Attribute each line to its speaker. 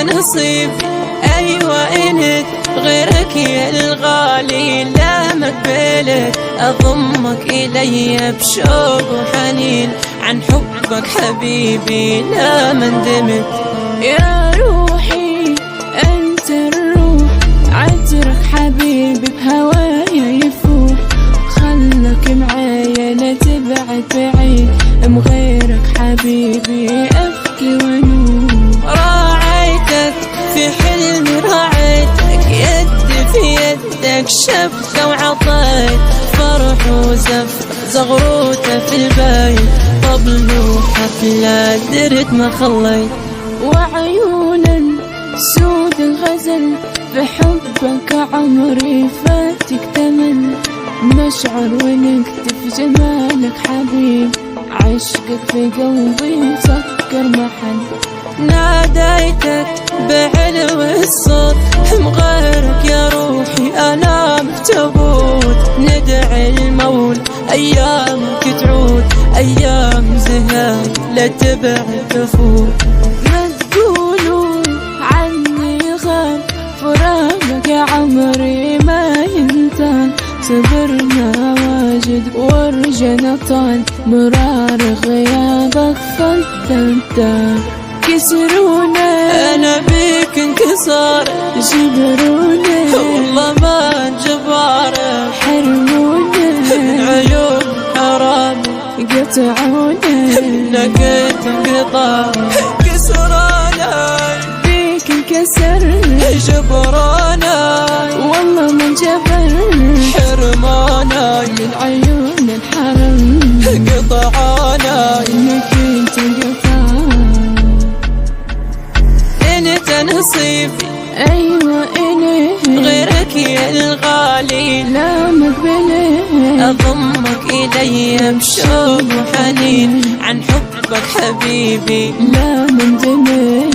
Speaker 1: نصيبي أيوة انت غيرك يا الغالي لا مقبلت أضمك إلي بشوق وحنين عن حبك حبيبي لا ما ندمت
Speaker 2: يا روحي أنت الروح عطرك حبيبي بهوايا يفوح خلك معايا لا تبعد بعيد مغيرك حبيبي أبكي ونوح
Speaker 1: راعيتك في حلمي راعيتك يدي في يدك شبكة وعطيت فرح وزف زغروته في البيت طبل وحفلة درت ما خليت
Speaker 2: وعيونا سود الغزل بحبك عمري فاتك تمن نشعر ونكتف جمالك حبيب عشقك في قلبي سكر محل
Speaker 1: ناديتك بعلو الصوت مغيرك يا روحي أنا مفتبوت ندعي المولى أيامك تعود أيام زهاد لا تبعد تفوت
Speaker 2: ما تقولوا عني غاب فراقك يا عمري ما ينتهى صبرنا واجد ورجنا طال مرار غيابك فتنتهى كسرونا
Speaker 1: أنا بيك انكسار
Speaker 2: جبرونا
Speaker 1: والله ما جبارة
Speaker 2: حرمونا
Speaker 1: عيون حرام
Speaker 2: قطعونا
Speaker 1: لقيت انقطاع كسرونا
Speaker 2: بيك انكسر
Speaker 1: جبرونا
Speaker 2: والله من جبر
Speaker 1: حرمونا
Speaker 2: من عيون الحرم
Speaker 1: قطعونا
Speaker 2: انك انت قطع
Speaker 1: انت نصيبي
Speaker 2: ايوه انا
Speaker 1: غيرك يا الغالي
Speaker 2: لا مقبله
Speaker 1: أضمك إلي بشوق وحنين عن حبك حبيبي
Speaker 2: لا من دمه